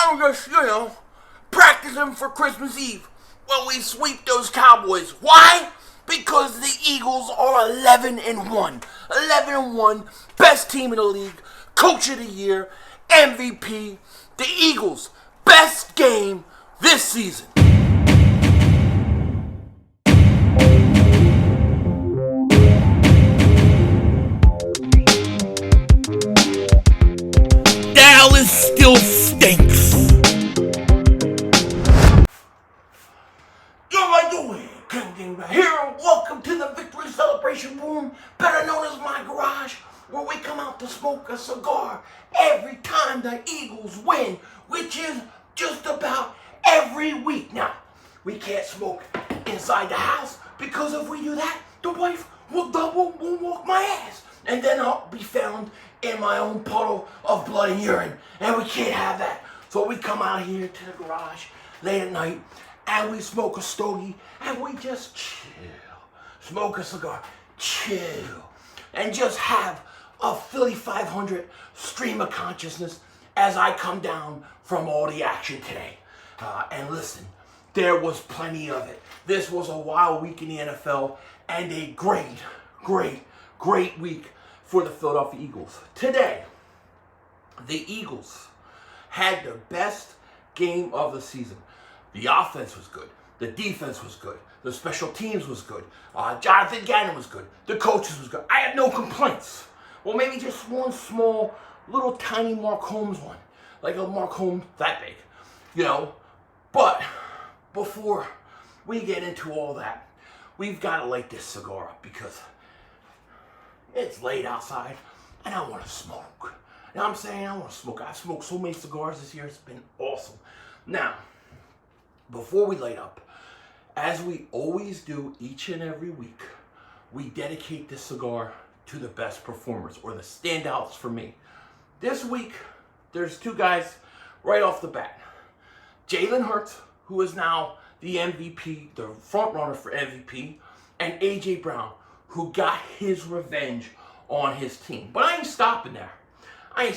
I'm just, practicing for Christmas Eve when we sweep those Cowboys. Why? Because the Eagles are 11-1. 11-1, best team in the league, coach of the year, MVP. The Eagles, best game this season. Dallas still stinks. Yo, how you doing? Dingbat here, and welcome to the Victory Celebration Room, better known as my garage, where we come out to smoke a cigar every time the Eagles win, which is just about every week. Now, we can't smoke inside the house because if we do that, the wife will walk my ass, and then I'll be found in my own puddle of blood and urine, and we can't have that. So we come out here to the garage late at night, and we smoke a stogie, and we just chill, smoke a cigar, chill, and just have a Philly 500 stream of consciousness as I come down from all the action today. And listen, there was plenty of it. This was a wild week in the NFL, and a great week for the Philadelphia Eagles. Today, the Eagles had their best game of the season. The offense was good. The defense was good. The special teams was good. Jonathan Gannon was good. The coaches was good. I had no complaints. Well, maybe just one small, little tiny Mark Holmes one. Like a Mark Holmes that big. But before we get into all that, we've got to light this cigar up because it's late outside and I want to smoke. You know what I'm saying? I want to smoke. I've smoked so many cigars this year. It's been awesome. Now, before we light up, as we always do each and every week, we dedicate this cigar to the best performers, or the standouts for me. This week, there's two guys right off the bat. Jalen Hurts, who is now the MVP, the front runner for MVP, and A.J.Brown, who got his revenge on his team. But I ain't stopping there. I'm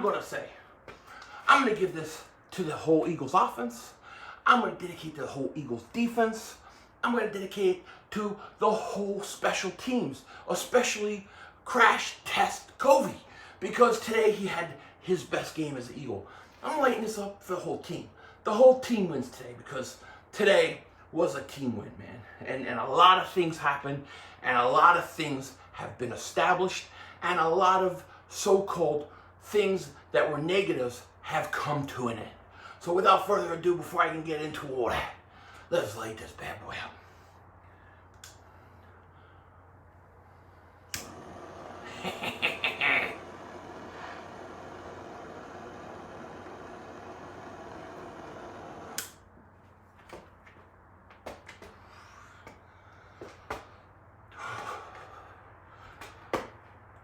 going to give this to the whole Eagles offense. I'm going to dedicate to the whole Eagles defense. I'm going to dedicate it to the whole special teams, especially Crash Test Covey, because today he had his best game as an Eagle. I'm lighting this up for the whole team. The whole team wins today because today was a team win, man. And a lot of things happened, and a lot of things have been established, and a lot of so-called things that were negatives have come to an end. So without further ado, before I can get into all that, let's light this bad boy up.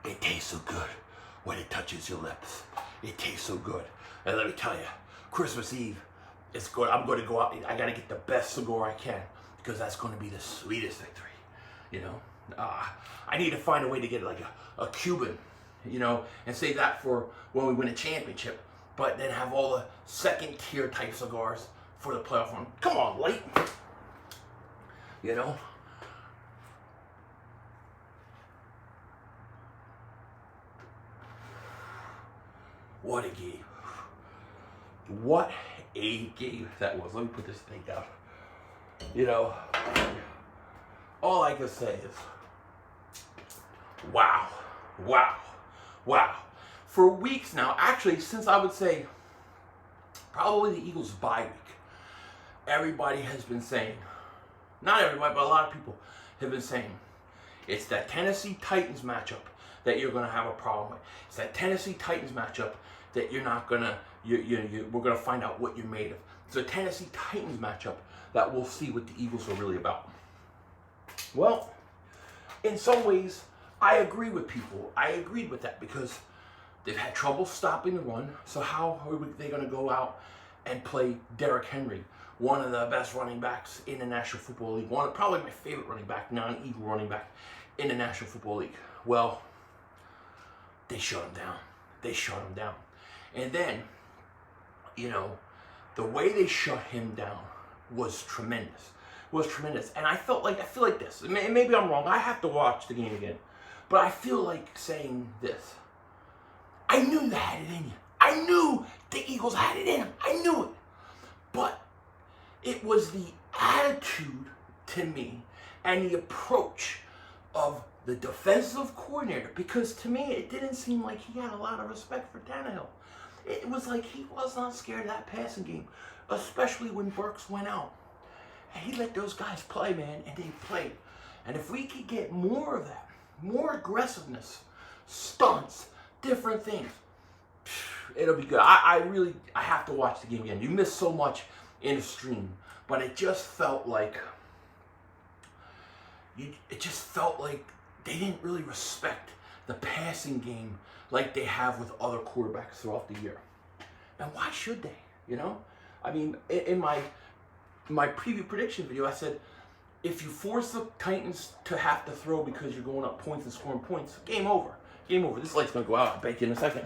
It tastes so good when it touches your lips. It tastes so good. And let me tell you, Christmas Eve, it's good. I'm going to go out. I got to get the best cigar I can because that's going to be the sweetest victory. I need to find a way to get like a Cuban, and save that for when we win a championship. But then have all the second tier type cigars for the playoff run. Come on, light. What a game. What a game that was. Let me put this thing down. All I can say is, wow. For weeks now, actually, since I would say probably the Eagles' bye week, everybody has been saying, not everybody, but a lot of people have been saying, it's that Tennessee Titans matchup that you're going to have a problem with. It's that Tennessee Titans matchup that you're not going to, we're going to find out what you're made of. It's a Tennessee Titans matchup that we'll see what the Eagles are really about. Well, in some ways, I agree with people. I agreed with that because they've had trouble stopping the run. So how are they going to go out and play Derrick Henry, one of the best running backs in the National Football League, probably my favorite running back, non-Eagle running back in the National Football League? Well, they shut him down. And then you know, the way they shut him down was tremendous. And I feel like this. Maybe I'm wrong. I have to watch the game again. But I feel like saying this. I knew you had it in you. I knew the Eagles had it in them. I knew it. But it was the attitude to me and the approach of the defensive coordinator, because to me it didn't seem like he had a lot of respect for Tannehill. It was like he was not scared of that passing game, especially when Burks went out. And he let those guys play, man, and they played. And if we could get more of that, more aggressiveness, stunts, different things, it'll be good. I have to watch the game again. You miss so much in the stream, but it just felt like they didn't really respect the passing game like they have with other quarterbacks throughout the year. And why should they? You know, I mean, in my preview prediction video, I said, if you force the Titans to have to throw because you're going up points and scoring points, game over. Game over. This light's going to go out. I'll bet you in a second.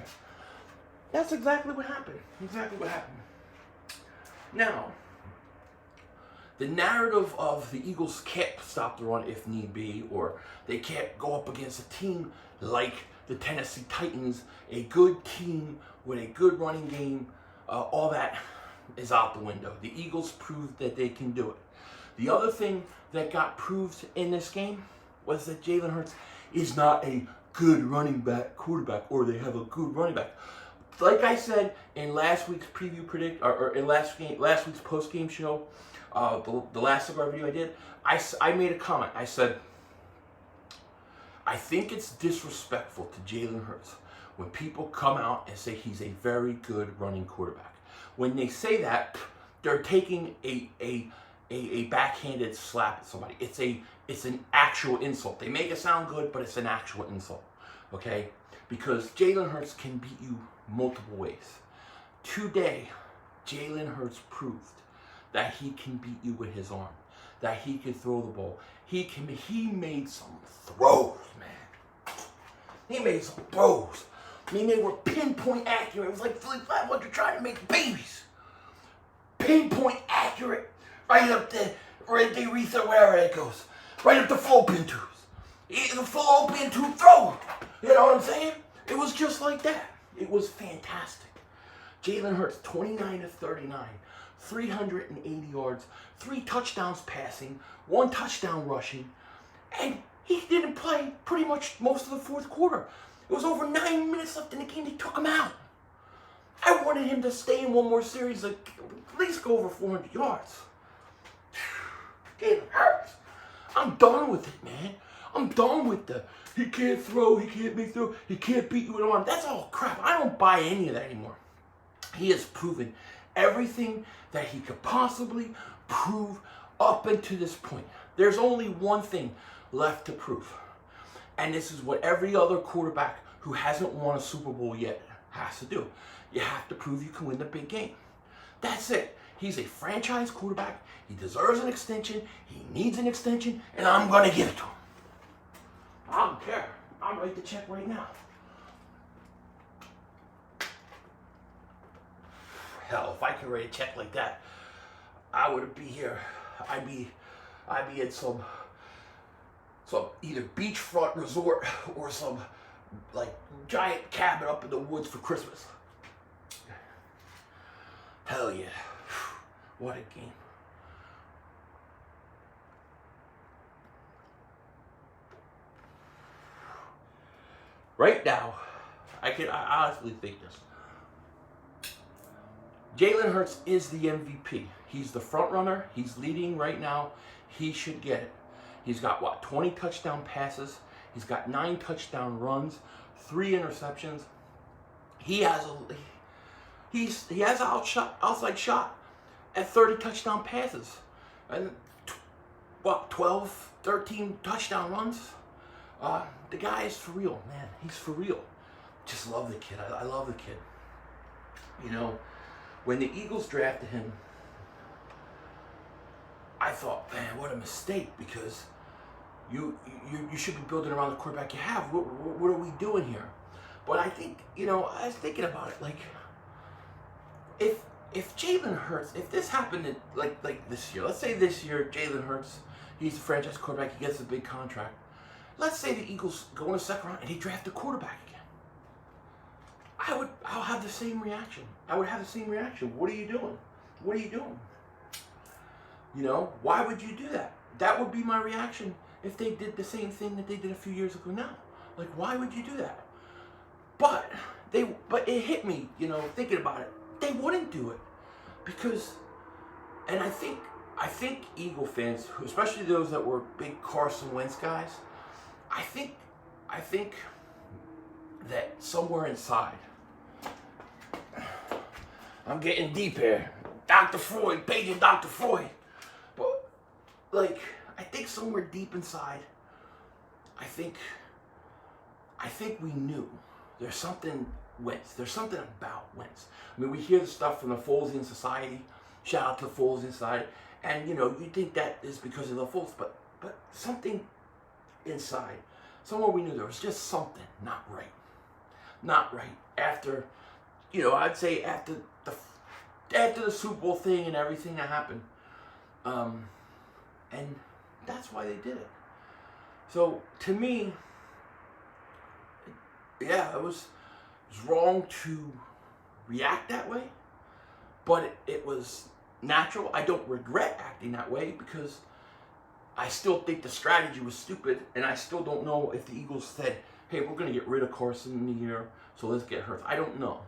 That's exactly what happened. Now, the narrative of the Eagles can't stop the run if need be, or they can't go up against a team like the Tennessee Titans, a good team with a good running game, all that is out the window. The Eagles proved that they can do it. The other thing that got proved in this game was that Jalen Hurts is not a good quarterback, or they have a good running back. Like I said in last week's in last week's post-game show, the last Cigar video I did, I made a comment. I said, I think it's disrespectful to Jalen Hurts when people come out and say he's a very good running quarterback. When they say that, they're taking a backhanded slap at somebody. It's an actual insult. They make it sound good, but it's an actual insult. Okay? Because Jalen Hurts can beat you multiple ways. Today, Jalen Hurts proved that he can beat you with his arm, that he can throw the ball. He made some throws, man. He made some throws. I mean, they were pinpoint accurate. It was like Philly 500 trying to make babies. Pinpoint accurate. Right up there, right there, wherever it goes. Right up the fallopian tubes. The fallopian tube throw. You know what I'm saying? It was just like that. It was fantastic. Jalen Hurts, 29 of 39, 380 yards, 3 touchdowns passing, 1 touchdown rushing, and he didn't play pretty much most of the fourth quarter. It was over 9 minutes left in the game. They took him out. I wanted him to stay in one more series, like at least go over 400 yards. Jalen Hurts. I'm done with it, man. I'm done with he can't throw, he can't make throw, he can't beat you with an arm. That's all crap. I don't buy any of that anymore. He has proven everything that he could possibly prove up until this point. There's only one thing left to prove. And this is what every other quarterback who hasn't won a Super Bowl yet has to do. You have to prove you can win the big game. That's it. He's a franchise quarterback. He deserves an extension. He needs an extension, and I'm going to give it to him. I don't care. I'll write the check right now. Hell, if I could write a check like that, I wouldn't be here. I'd be in some either beachfront resort or some like giant cabin up in the woods for Christmas. Hell yeah. What a game. Right now, I honestly think this. Jalen Hurts is the MVP. He's the front runner. He's leading right now. He should get it. He's got, 20 touchdown passes. He's got 9 touchdown runs, 3 interceptions. He has an outside shot at 30 touchdown passes. And 12, 13 touchdown runs. The guy is for real, man. He's for real. Just love the kid. I love the kid. You know, when the Eagles drafted him, I thought, man, what a mistake, because you should be building around the quarterback you have. What are we doing here? But I think, I was thinking about it. Like, if if Jalen Hurts, if this happened like this year, let's say this year Jalen Hurts, he's a franchise quarterback, he gets a big contract. Let's say the Eagles go in the second round and he draft a quarterback again. I'll have the same reaction. I would have the same reaction. What are you doing? What are you doing? You know, why would you do that? That would be my reaction if they did the same thing that they did a few years ago now. Like, why would you do that? But it hit me, you know, thinking about it. They wouldn't do it because, and I think Eagle fans, especially those that were big Carson Wentz guys, I think that somewhere inside, I'm getting deep here, Dr. Freud, paging Dr. Freud, but like I think somewhere deep inside, I think we knew there's something Wentz. There's something about Wentz. I mean, we hear the stuff from the Folesian Society. Shout out to the Folesian Society. And, you know, you think that is because of the Foles, but something inside, somewhere we knew there was just something not right. Not right. After, you know, I'd say after the Super Bowl thing and everything that happened. And that's why they did it. So, to me, yeah, it was wrong to react that way, but it was natural. I don't regret acting that way because I still think the strategy was stupid, and I still don't know if the Eagles said, hey, we're going to get rid of Carson in the year, so let's get Hurts. I don't know.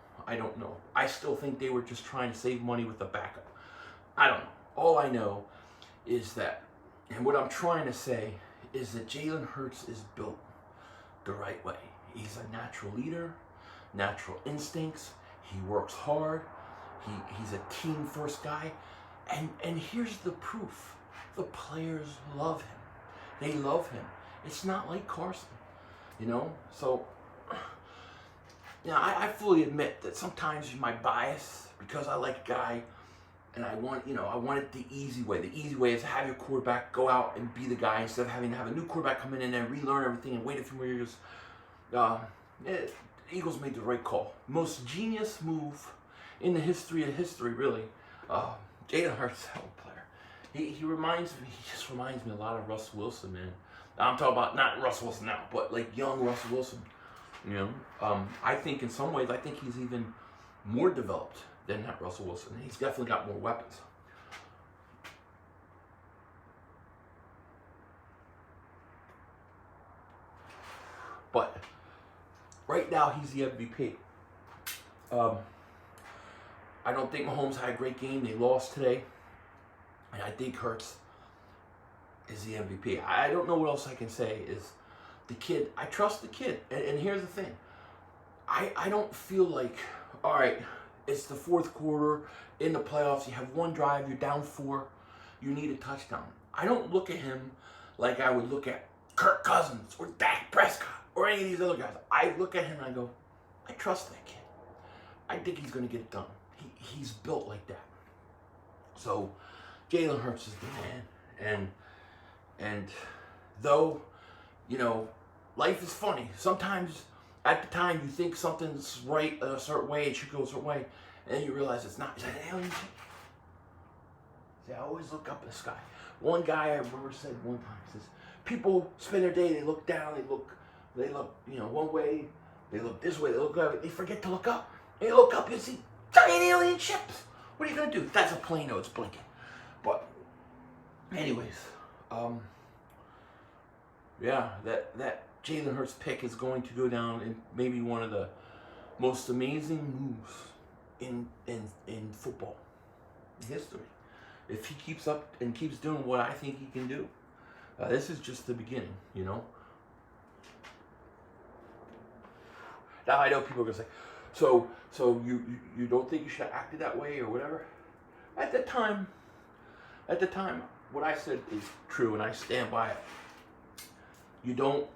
I still think they were just trying to save money with the backup. I don't know. All I know is that, and what I'm trying to say is that Jalen Hurts is built the right way. He's a natural leader, natural instincts. He works hard. He's a team-first guy. And here's the proof. The players love him. They love him. It's not like Carson, you know? So, you know, I fully admit that sometimes my bias, because I like a guy and I want it the easy way. The easy way is to have your quarterback go out and be the guy instead of having to have a new quarterback come in and then relearn everything and wait a few more years. The Eagles made the right call. Most genius move in the history of history, really. Jalen Hurts, hell of a player. He just reminds me a lot of Russell Wilson, man. I'm talking about not Russell Wilson now, but like young Russell Wilson. You know, I think in some ways, I think he's even more developed than that Russell Wilson. He's definitely got more weapons. But right now, he's the MVP. I don't think Mahomes had a great game. They lost today. And I think Hurts is the MVP. I don't know what else I can say. Is the kid, I trust the kid. And here's the thing. I don't feel like, all right, it's the fourth quarter in the playoffs. You have one drive. You're down 4. You need a touchdown. I don't look at him like I would look at Kirk Cousins or Dak Prescott or any of these other guys. I look at him and I go, I trust that kid. I think he's going to get it done. He's built like that. So, Jalen Hurts is the man. And though, you know, life is funny. Sometimes at the time you think something's right a certain way, it should go a certain way, and then you realize it's not. Is that an alien? See, I always look up in the sky. One guy I remember said one time, says, people spend their day, they look down, they look, you know, one way, they look this way, they look that way, they forget to look up. They look up and see giant alien ships. What are you gonna do? That's a plane, no, it's blinking. But anyways, yeah, that Jalen Hurts pick is going to go down in maybe one of the most amazing moves in football history. If he keeps up and keeps doing what I think he can do, this is just the beginning, you know. Now I know people are gonna say, so you don't think you should have acted that way or whatever? At the time, what I said is true, and I stand by it. You don't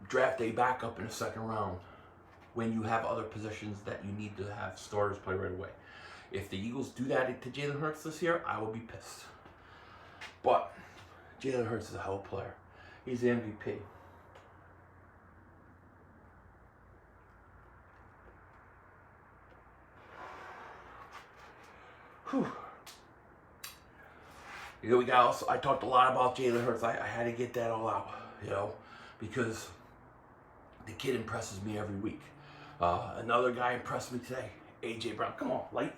draft a backup in the second round when you have other positions that you need to have starters play right away. If the Eagles do that to Jalen Hurts this year, I will be pissed. But Jalen Hurts is a hell of a player. He's the MVP. Whew. You know, we got also, I talked a lot about Jalen Hurts. I had to get that all out, you know, because the kid impresses me every week. Another guy impressed me today, A.J.Brown. Come on, light.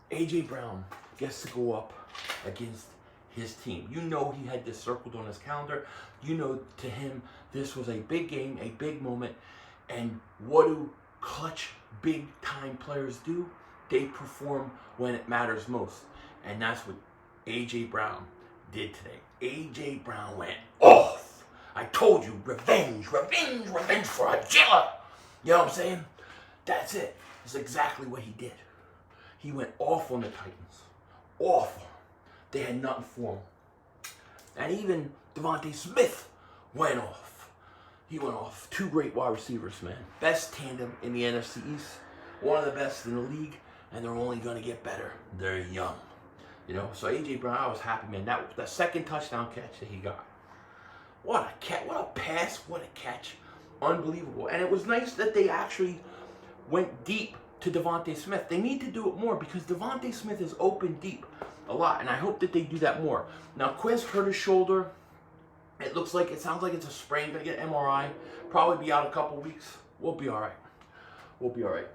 A.J.Brown gets to go up against his team. You know he had this circled on his calendar. You know to him this was a big game, a big moment. And what do clutch, big-time players do? They perform when it matters most. And that's what A.J. Brown did today. A.J. Brown went off. I told you, revenge, revenge, revenge for a jailer. You know what I'm saying? That's it. That's exactly what he did. He went off on the Titans. Off. They had nothing for him. And even Devontae Smith went off. He went off. Two great wide receivers, man. Best tandem in the NFC East. One of the best in the league. And they're only going to get better. They're young. You know, so A.J. Brown, I was happy, man. That second touchdown catch that he got. What a catch. What a pass. What a catch. Unbelievable. And it was nice that they actually went deep to Devontae Smith. They need to do it more because Devontae Smith is open deep a lot. And I hope that they do that more. Now, Quiz hurt his shoulder. It sounds like it's a sprain. Gonna get an MRI. Probably be out a couple weeks. We'll be all right. We'll be all right.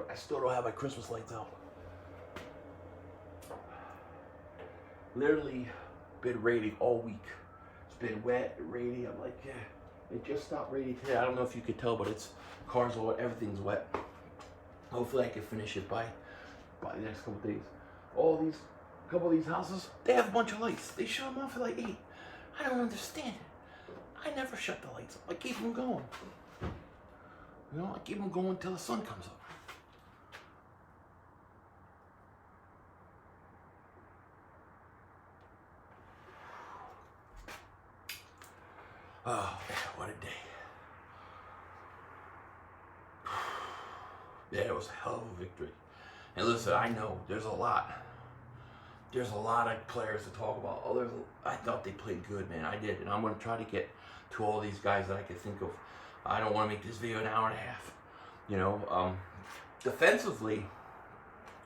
I still don't have my Christmas lights out. Literally been raining all week. It's been wet, rainy. I'm like, yeah, it just stopped raining today. I don't know if you could tell, but it's cars are wet, everything's wet. Hopefully I can finish it by the next couple days. A couple of these houses, they have a bunch of lights. They shut them off at like 8. I don't understand it. I never shut the lights off. I keep them going. You know, I keep them going until the sun comes up. Oh, what a day. Yeah, it was a hell of a victory. And listen, I know there's a lot of players to talk about. I thought they played good, man. I did. And I'm going to try to get to all these guys that I can think of. I don't want to make this video an hour and a half. You know, defensively,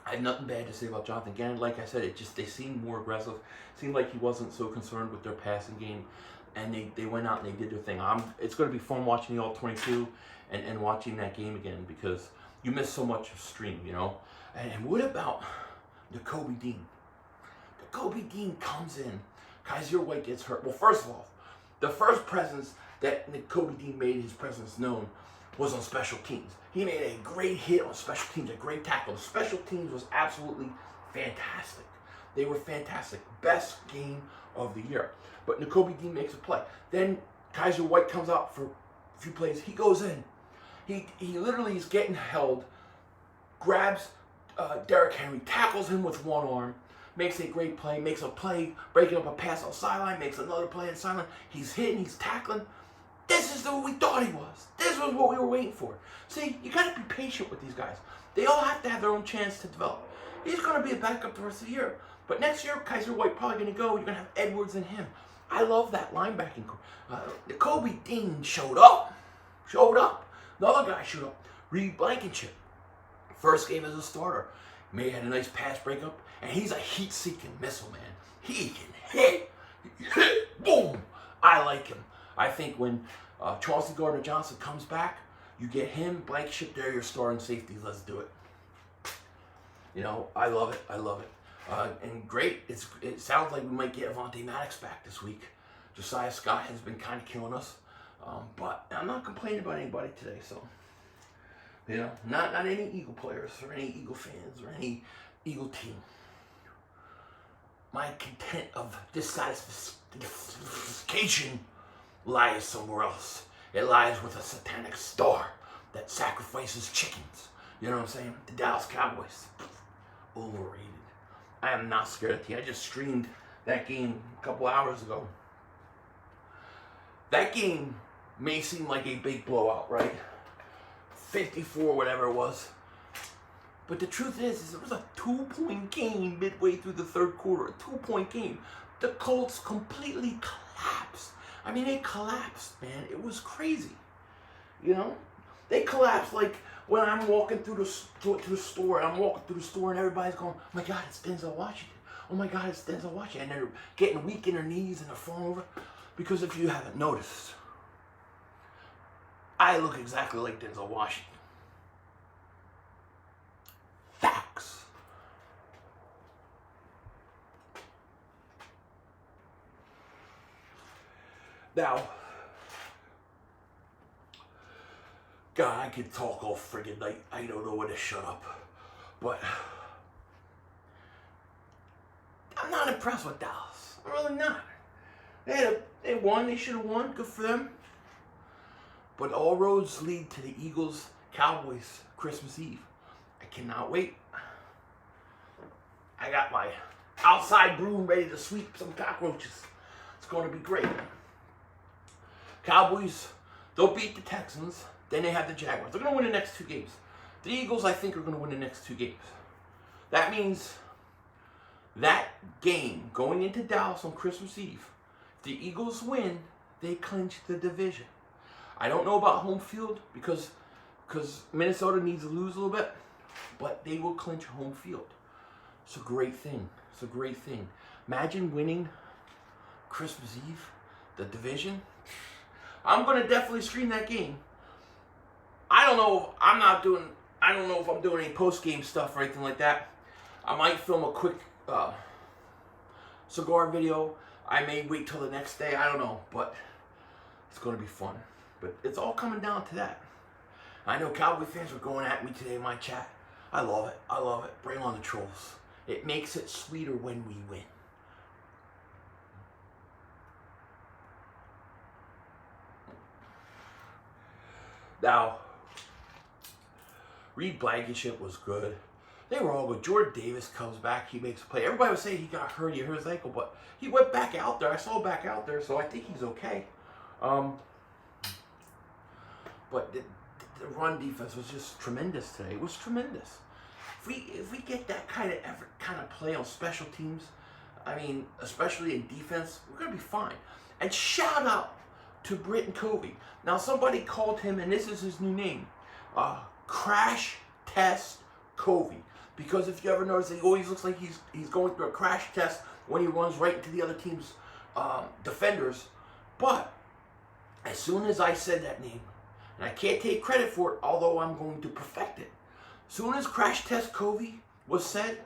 I have nothing bad to say about Jonathan Gannon. Like I said, they seemed more aggressive. It seemed like he wasn't so concerned with their passing game. And they went out and they did their thing. It's going to be fun watching the All-22 and watching that game again because you miss so much of stream, you know. And what about Nakobe Dean? Nakobe Dean comes in. Kaiser White gets hurt. Well, first of all, the first presence that Nakobe Dean made his presence known was on special teams. He made a great hit on special teams, a great tackle. The special teams was absolutely fantastic. They were fantastic. Best game of the year. But Nakobe Dean makes a play. Then Kaiser White comes out for a few plays. He goes in. He literally is getting held, grabs Derrick Henry, tackles him with one arm, makes a great play, makes a play, breaking up a pass on the sideline, makes another play on the sideline. He's hitting, he's tackling. This is what we thought he was. This was what we were waiting for. See, you got to be patient with these guys. They all have to have their own chance to develop. He's going to be a backup the rest of the year. But next year, Kaiser White probably going to go. You're going to have Edwards and him. I love that linebacking. Nakobe Dean showed up. Another guy showed up. Reed Blankenship. First game as a starter. May had a nice pass breakup. And he's a heat-seeking missile, man. He can hit. Boom. I like him. I think when Charleston Gardner-Johnson comes back, you get him, Blankenship, they're your starting safeties. Let's do it. You know, I love it. And great. It sounds like we might get Avonte Maddox back this week. Josiah Scott has been kind of killing us. But I'm not complaining about anybody today. So, you know, not any Eagle players or any Eagle fans or any Eagle team. My content of dissatisfaction lies somewhere else. It lies with a satanic star that sacrifices chickens. You know what I'm saying? The Dallas Cowboys. Overrated. I am not scared of the team. I just streamed that game a couple hours ago. That game may seem like a big blowout, right? 54, whatever it was. But the truth is it was a 2-point game midway through the third quarter. A 2-point game. The Colts completely collapsed. I mean, they collapsed, man. It was crazy. You know, they collapse like when I'm walking through the store. I'm walking through the store and everybody's going, "Oh my God, it's Denzel Washington. Oh my God, it's Denzel Washington." And they're getting weak in their knees and they're falling over. Because if you haven't noticed, I look exactly like Denzel Washington. Facts. Now, God, I could talk all friggin' night. I don't know when to shut up. But I'm not impressed with Dallas. I'm really not. They won. They should have won. Good for them. But all roads lead to the Eagles-Cowboys Christmas Eve. I cannot wait. I got my outside broom ready to sweep some cockroaches. It's going to be great. Cowboys, they'll beat the Texans. Then they have the Jaguars. They're going to win the next 2 games. The Eagles, I think, are going to win the next 2 games. That means that game going into Dallas on Christmas Eve, if the Eagles win, they clinch the division. I don't know about home field because Minnesota needs to lose a little bit, but they will clinch home field. It's a great thing. It's a great thing. Imagine winning Christmas Eve, the division. I'm going to definitely stream that game. I don't know if I'm doing any post-game stuff or anything like that. I might film a quick cigar video. I may wait till the next day. I don't know, but it's going to be fun. But it's all coming down to that. I know Cowboy fans were going at me today in my chat. I love it. I love it. Bring on the trolls. It makes it sweeter when we win. Now, Reed Blankenship was good. They were all good. Jordan Davis comes back. He makes a play. Everybody was saying he got hurt. He hurt his ankle, but he went back out there. I saw him back out there, so I think he's okay. But the run defense was just tremendous today. It was tremendous. If we get that kind of effort, kind of play on special teams, I mean, especially in defense, we're going to be fine. And shout out to Britton Covey. Now, somebody called him, and this is his new name, Crash Test Covey. Because if you ever notice, he always looks like he's going through a crash test when he runs right into the other team's defenders. But as soon as I said that name, and I can't take credit for it, although I'm going to perfect it. As soon as Crash Test Covey was said,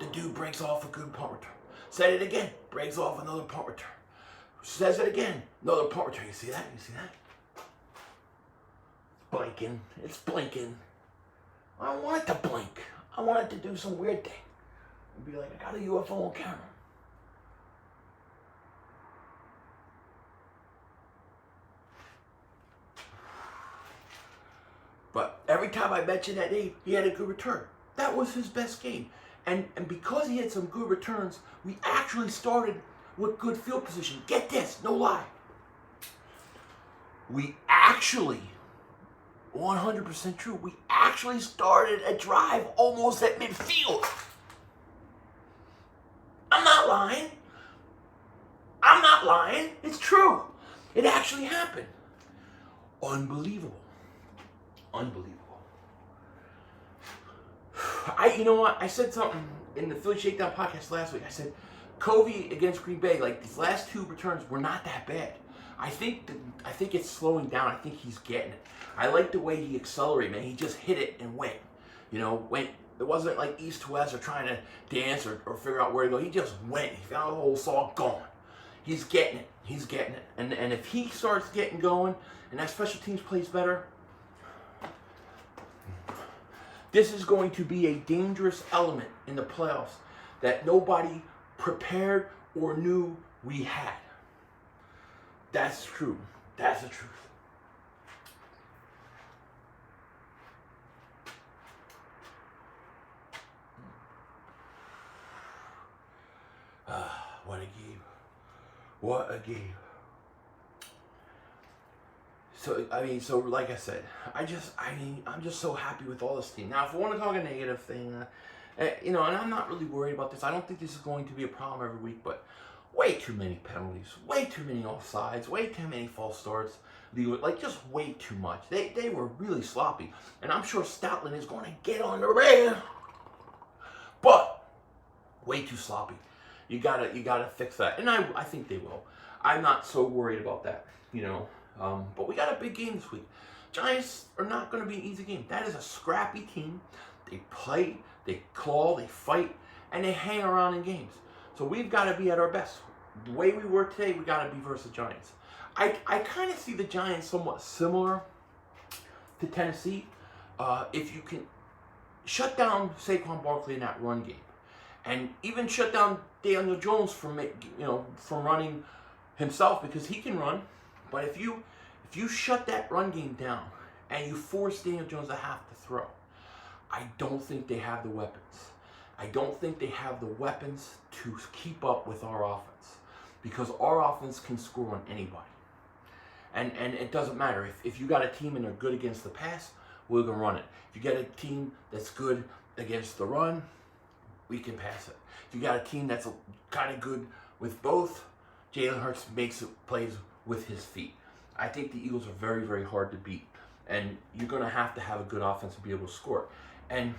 the dude breaks off a good punt return. Said it again, breaks off another punt return. Says it again, another punt return. You see that? You see that? Blinking. It's blinking. I don't want it to blink. I want it to do some weird thing. And be like, I got a UFO on camera. But every time I mentioned that name, he had a good return. That was his best game. And because he had some good returns, we actually started with good field position. Get this, no lie. We actually, 100% true, we actually started a drive almost at midfield. I'm not lying. I'm not lying. It's true. It actually happened. Unbelievable. Unbelievable. You know what? I said something in the Philly Shakedown podcast last week. I said, Covey against Green Bay, like these last 2 returns were not that bad. I think it's slowing down. I think he's getting it. I like the way he accelerated, man. He just hit it and went. You know, went. It wasn't like east to west or trying to dance or figure out where to go. He just went. He found the whole saw gone. He's getting it. He's getting it. And if he starts getting going and that special teams plays better, this is going to be a dangerous element in the playoffs that nobody prepared or knew we had. That's true. That's the truth. What a game. What a game. So like I said, I'm just so happy with all this team. Now, if I want to talk a negative thing, and I'm not really worried about this. I don't think this is going to be a problem every week, but way too many penalties, way too many offsides, way too many false starts. Like, just way too much. They were really sloppy. And I'm sure Stoutland is going to get on the rail. But way too sloppy. You gotta fix that. And I think they will. I'm not so worried about that, you know. But we got a big game this week. Giants are not going to be an easy game. That is a scrappy team. They play, they claw, they fight, and they hang around in games. So we've got to be at our best. The way we were today, we got to be versus Giants. I kind of see the Giants somewhat similar to Tennessee. If you can shut down Saquon Barkley in that run game, and even shut down Daniel Jones from running himself, because he can run. But if you shut that run game down and you force Daniel Jones to have to throw, I don't think they have the weapons. I don't think they have the weapons to keep up with our offense, because our offense can score on anybody. And it doesn't matter. If you got a team and they're good against the pass, we're going to run it. If you get a team that's good against the run, we can pass it. If you got a team that's kind of good with both, Jalen Hurts plays with his feet. I think the Eagles are very, very hard to beat. And you're going to have a good offense to be able to score. And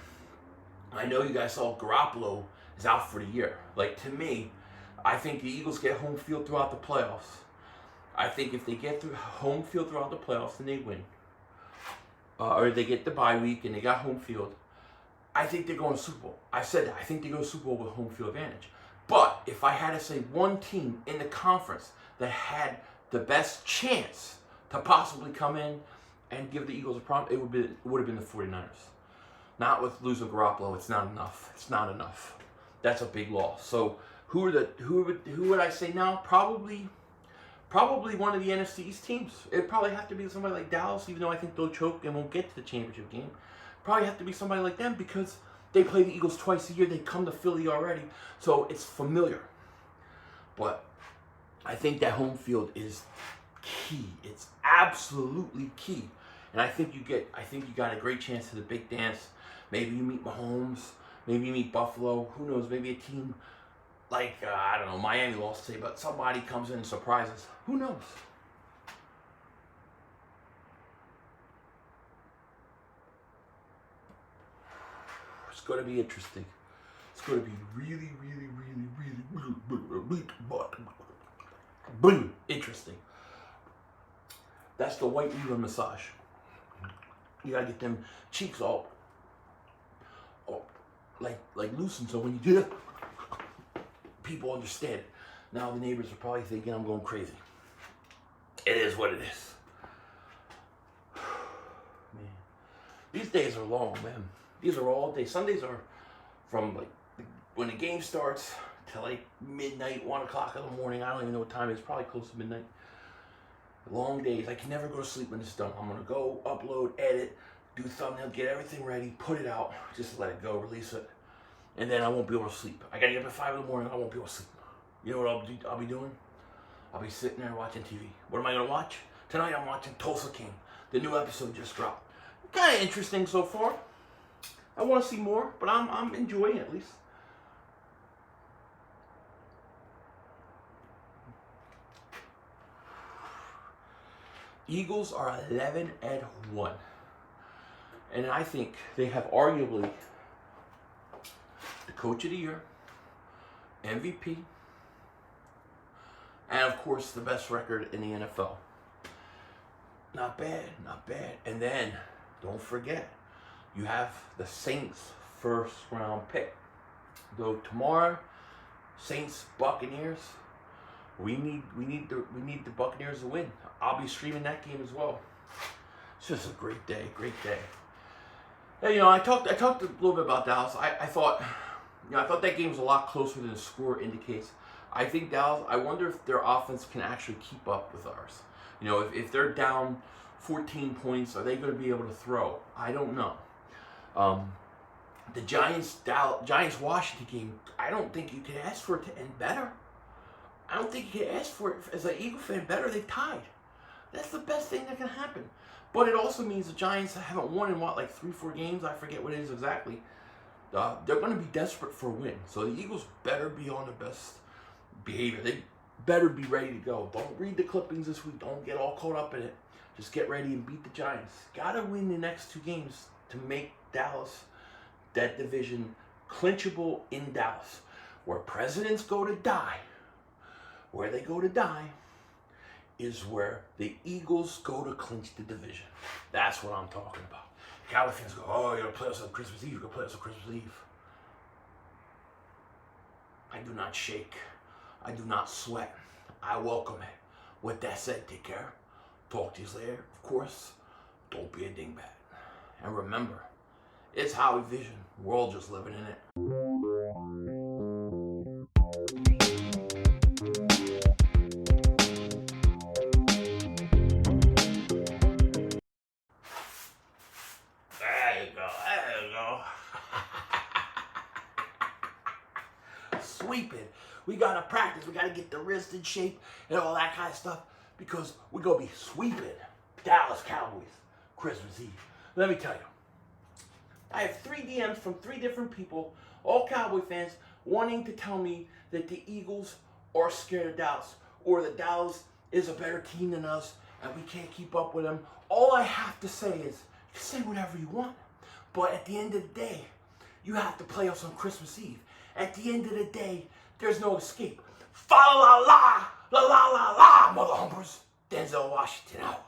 I know you guys saw Garoppolo is out for the year. Like, to me, I think the Eagles get home field throughout the playoffs. I think if they get through home field throughout the playoffs and they win, or they get the bye week and they got home field, I think they're going to Super Bowl. I said that. I think they go to Super Bowl with home field advantage. But if I had to say one team in the conference that had the best chance to possibly come in and give the Eagles a problem, it would have been the 49ers. Not with losing Garoppolo. It's not enough. It's not enough. That's a big loss. So who would I say now? Probably one of the NFC East teams. It'd probably have to be somebody like Dallas, even though I think they'll choke and won't get to the championship game. Probably have to be somebody like them, because they play the Eagles twice a year. They come to Philly already, so it's familiar. But I think that home field is key. It's absolutely key. And I think you got a great chance to the big dance. Maybe you meet Mahomes. Maybe you meet Buffalo. Who knows? Maybe a team like, I don't know, Miami lost today, but somebody comes in and surprises. Who knows? It's going to be interesting. It's going to be really, really, really, really interesting. That's the white Eva massage. You got to get them cheeks all like loosened, so when you do it, people understand it. Now the neighbors are probably thinking I'm going crazy. It is what it is. Man, these days are long, man. These are all day. Sundays are from like when the game starts till like midnight, 1 o'clock in the morning. I don't even know what time it is. Probably close to midnight. Long days. I can never go to sleep when it's done. I'm gonna go upload, edit, do thumbnail, get everything ready, put it out, just let it go, release it, and then I won't be able to sleep. I gotta get up at 5 in the morning. I won't be able to sleep. You know what I'll be doing? I'll be sitting there watching TV. What am I gonna watch? Tonight I'm watching Tulsa King. The new episode just dropped. Kind of interesting so far. I want to see more, but I'm enjoying it at least. Eagles are 11-1. And I think they have arguably the coach of the year, MVP, and of course the best record in the NFL. Not bad, not bad. And then, don't forget, you have the Saints first round pick. Though tomorrow, Saints Buccaneers, we need the Buccaneers to win. I'll be streaming that game as well. It's just a great day, great day. And, you know, I talked a little bit about Dallas. I thought that game was a lot closer than the score indicates. I think Dallas, I wonder if their offense can actually keep up with ours. You know, if they're down 14 points, are they going to be able to throw? I don't know. The Giants-Washington game, I don't think you could ask for it to end better. I don't think you could ask for it as an Eagle fan better. They tied. That's the best thing that can happen. But it also means the Giants haven't won in, 3-4 games? I forget what it is exactly. They're going to be desperate for a win. So the Eagles better be on the behavior. They better be ready to go. Don't read the clippings this week. Don't get all caught up in it. Just get ready and beat the Giants. Gotta win the next 2 games to make Dallas, that division, clinchable in Dallas. Where presidents go to die, where they go to die, is where the Eagles go to clinch the division. That's what I'm talking about. Cowboy fans go, oh, you're going to play us on Christmas Eve. You're going to play us on Christmas Eve. I do not shake. I do not sweat. I welcome it. With that said, take care. Talk to you later. Of course, don't be a dingbat. And remember, it's Howie Vision. We're all just living in it. There you go. Sweep it. We gotta practice. We gotta get the wrist in shape and all that kind of stuff because we're gonna be sweeping Dallas Cowboys Christmas Eve. Let me tell you, I have 3 DMs from 3 different people, all Cowboy fans, wanting to tell me that the Eagles are scared of Dallas or that Dallas is a better team than us and we can't keep up with them. All I have to say is, you say whatever you want, but at the end of the day, you have to play us on Christmas Eve. At the end of the day, there's no escape. Fa la la la la la la, mother humpers. Denzel Washington out.